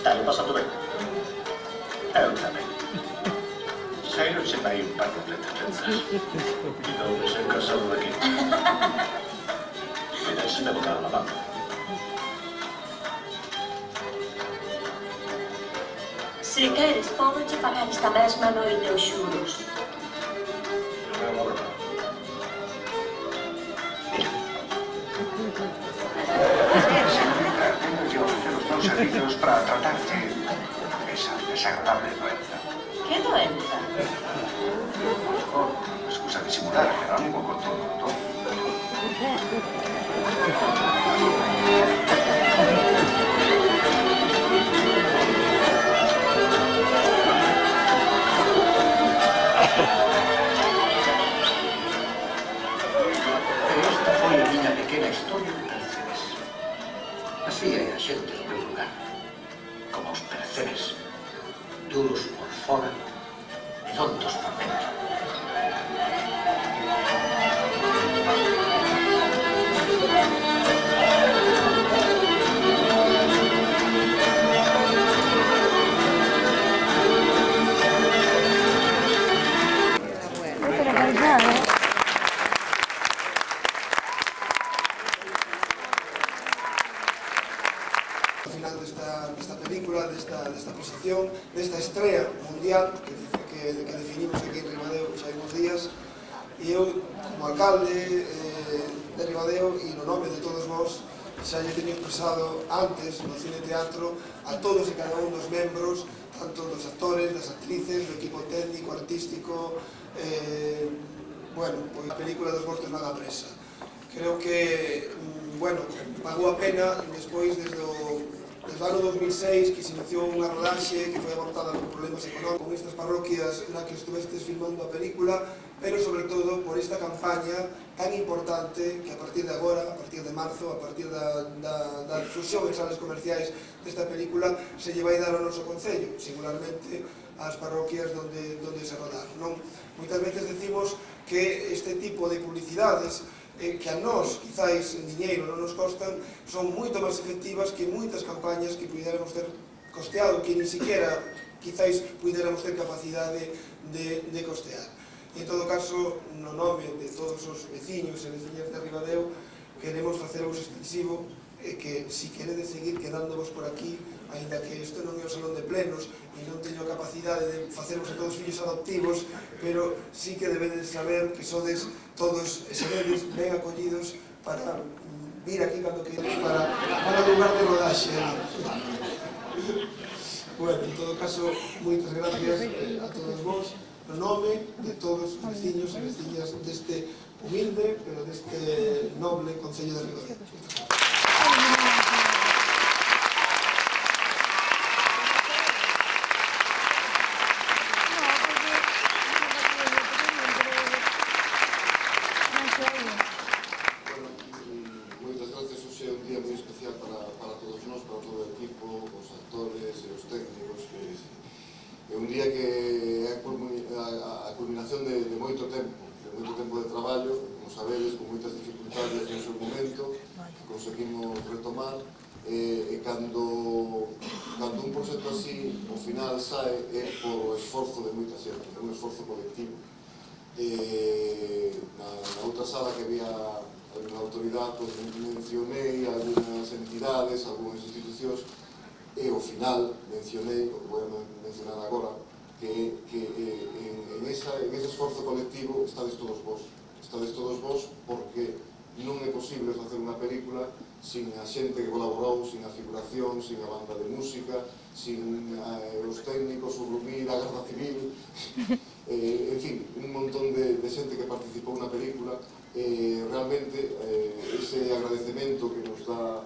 Está, lo pasando ben. Eu tamén. Saíron se vai un par completas pensas. E non me ser casado aquí. Mira, se me botaron a mano. Se queres, pódoche pagar esta mesma noite os xuros. Non é unha broma. Mira. Tengo que ofrecer os meus servizos para tratarte esa desagradable doenza. Que doenza? Excusa de simular, Jerónimo, con todo. Esta foi a miña pequena historia de percebes. Así é a xente do meu lugar. Como os percebes. Duros por fora e dontos por dentro. Al final desta película, desta posición, desta estrela mundial que definimos aquí en Ribadeo xa hai uns días, e eu, como alcalde de Ribadeo e no nome de todos vós, xa lle teño expresado antes no Cine Teatro a todos e cada un dos membros, tanto dos actores, das actrices, do equipo técnico, artístico, bueno, pois a película dos Mortos na Presa. Creo que, bueno, pagou a pena despois desde o ano 2006 que se iniciou unha rodaxe que foi abortada por problemas económicos con estas parroquias na que estuvestes filmando a película, pero sobre todo por esta campaña tan importante que a partir de agora, a partir de marzo, a partir da difusión en salas comerciais desta película se lle vai dar ao noso concello, singularmente ás parroquias donde se rodaron. Moitas veces decimos que este tipo de publicidades que a nós, quizáis, en diñeiro non nos costan, son moito máis efectivas que moitas campañas que puidéramos ter costeado, que ni siquiera, quizáis, puidéramos ter capacidade de costear. E, en todo caso, no nome de todos os veciños e veciñas de Ribadeo, queremos facervos extensivo que, si queredes seguir quedándovos por aquí, ainda que isto non é o salón de plenos e non teño a capacidade de facervos a todos fillos adoptivos, pero sí que debedes saber que sodes todos e seredes ben acollidos para vir aquí cando queredes para o lugar de rodaxe. Bueno, en todo caso, moitas gracias a todos vos, no nome de todos os veciños e veciñas deste humilde, pero deste noble Concello de Ribadeo. Moitas gracias, hoxe é un día moi especial para todos nós, para todo o equipo, os actores e os técnicos, é un día que é a culminación de moito tempo de traballo, como sabedes, con moitas dificultades no seu momento, que conseguimos retomar, e cando un proxecto así, ao final sae, é por esforzo de moita xente, é un esforzo colectivo. Na outra sala que había alguna autoridade, mencionei algunhas entidades, algunhas institucións, e ao final mencionei, o que vou mencionar agora, que en ese esforzo colectivo estades todos vos, porque non é posible facer unha película sin a xente que colaborou, sin a figuración, sin a banda de música, sin os técnicos, o Rumir, a Garda Civil, en fin, un montón de xente que participou na película. Realmente ese agradecemento que nos dá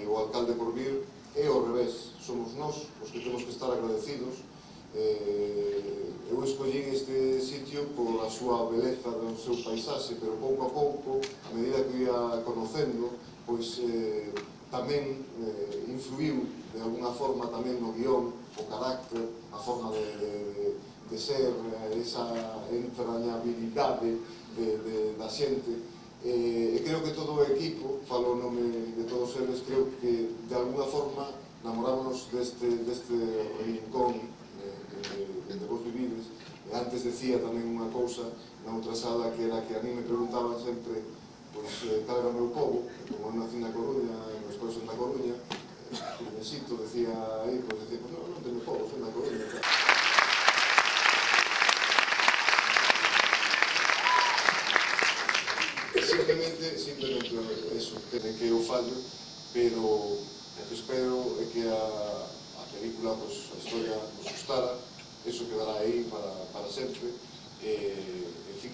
o alcalde por vir é ao revés, somos nós os que temos que estar agradecidos. Eu escollín este sitio por a súa beleza do seu paisaxe, pero pouco a pouco, a medida que ia conocendo, pois tamén influiu de alguna forma tamén no guión, o carácter, a forma de ser, esa entrañabilidade da xente. E creo que todo o equipo, falo o nome de todos eles, creo que de alguna forma namorámonos deste antes decía tamén unha cousa na outra sala que era que a mí me preguntaban sempre cal era o meu pobo, como eu nací na Coruña e meus pais son da Coruña, Coruñesito decía aí, decía, non teño pobo, son da Coruña. Simplemente eso, que eu fallo, pero o que espero é que a película, a historia nos gustara, eso quedará aí para sempre. En fin,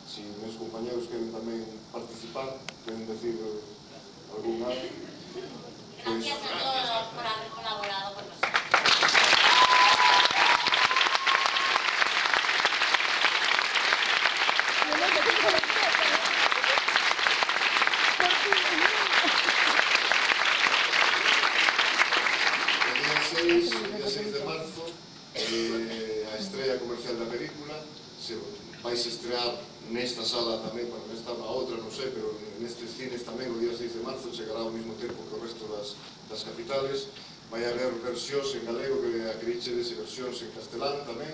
se meus compañeros queren tamén participar, queren decir algún algo. Gracias a todos por haber colaborado con nosotros. El día 6 de marzo, a estrella comercial da película, vais estrear nesta sala tamén, bueno, nesta na outra, non sei, pero nestes cines tamén o día 6 de marzo chegará ao mesmo tempo que o resto das capitales. Vai haber versións en galego, que acredíchedes, versións en castelán tamén.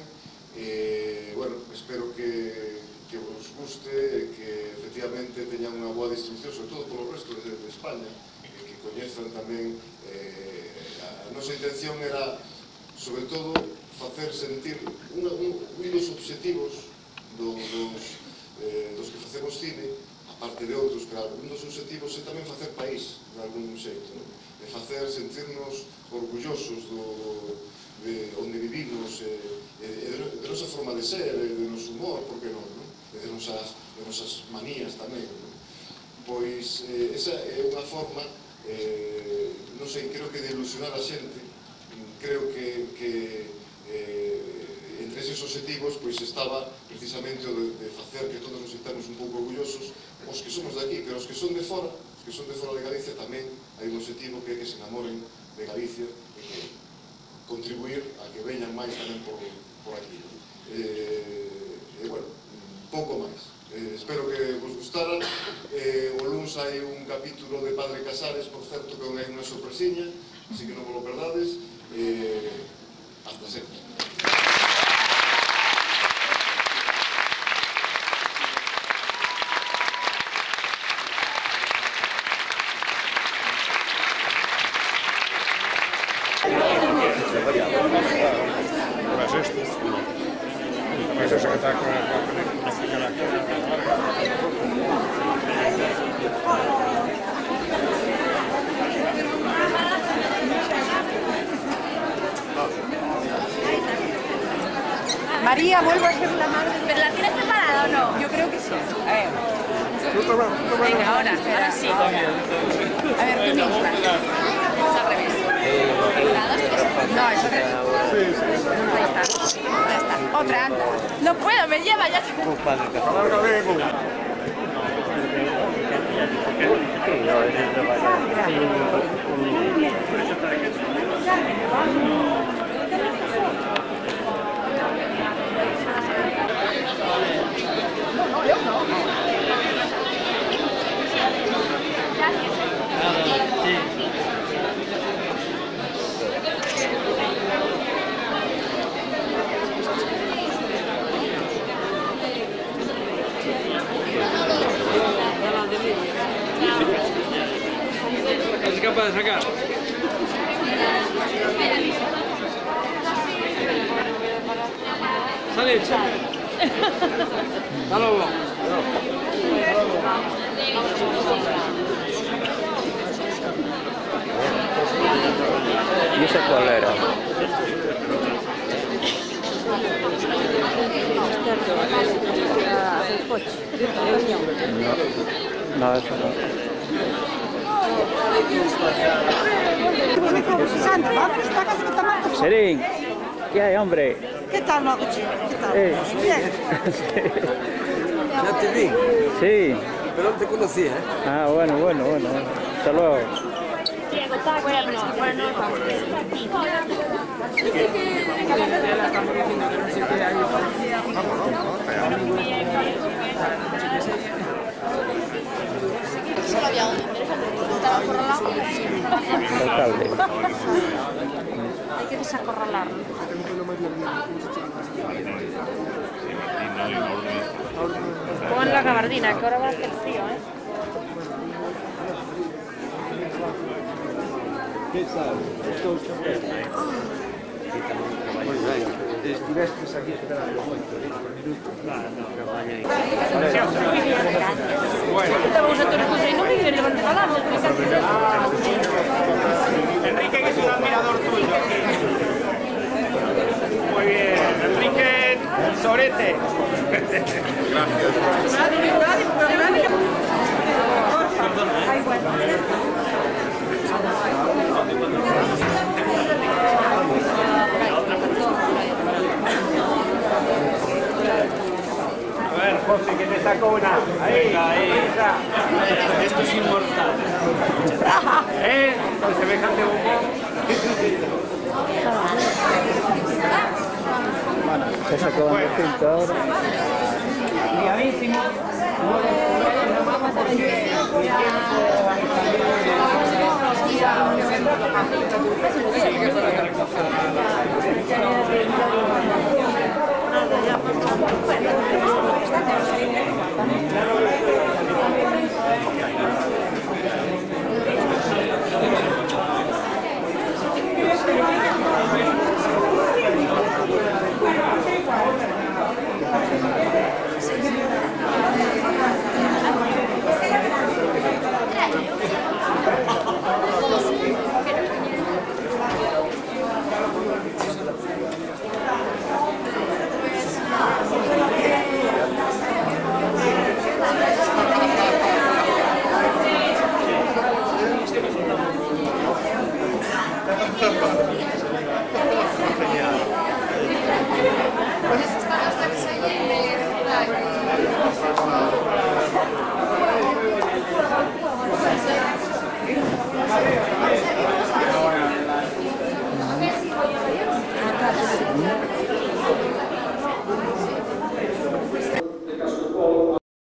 Bueno, espero que vos guste e que efectivamente teñan unha boa distribución, sobre todo polo resto de España, e que coñezan tamén. A nosa intención era, sobre todo, facer sentir un dos obxectivos dos que facemos cine, aparte de outros, claro, un dos obxectivos é tamén facer país, de algún xeito, de facer sentirnos orgullosos de onde vivimos, de nosa forma de ser, de noso humor, por que non, de nosas manías tamén. Pois esa é unha forma, non sei, creo que de ilusionar a xente, creo que entre eses obxectivos estaba precisamente o de facer que todos nos sintamos un pouco orgullosos, os que somos de aquí, pero os que son de fora, de Galicia tamén hai un obxectivo que é que se enamoren de Galicia e que contribuir a que veñan máis tamén por aquí. E, bueno, pouco máis. Espero que vos gustara. O luns hai un capítulo de Padre Casares, por certo, que é unha sorpresiña, así que non vos lo perdades. Hasta sempre. María, vuelvo a ser la madre. ¿Pero la tienes preparada o no? Yo creo que sí. Venga, ahora sí. A ver, tú misma. Es al revés. No, es al revés. Ahí está. Ya está. Otra, anda. No puedo, me lleva ya. ¿Es capaz de sacar? Sale, sale. Hasta luego. ¿Y esa cuál era? No, eso no. Serín, ¿qué hay, hombre? ¿Qué tal, Maguchi? ¿Qué tal? Bien. Ya te vi, Sí. pero no te conocía, ¿eh? Ah, bueno. Hasta luego. Solo había uno, estaba acorralado. Alcalde. Hay que desacorralarlo. Pongan la gabardina, que ahora va a hacer frío, ¿eh? Estivestes aquí esperando moito, por minutos. Vamos a todos los no me quieren levantar palabras. Enrique, que es un admirador tuyo. Muy bien, Enrique Sorete. A ver, José, que te sacó una. Ahí, ahí. Esto es inmortal. Con semejante bombón. Bueno, se sacó un distinto ahora. Liadísimo.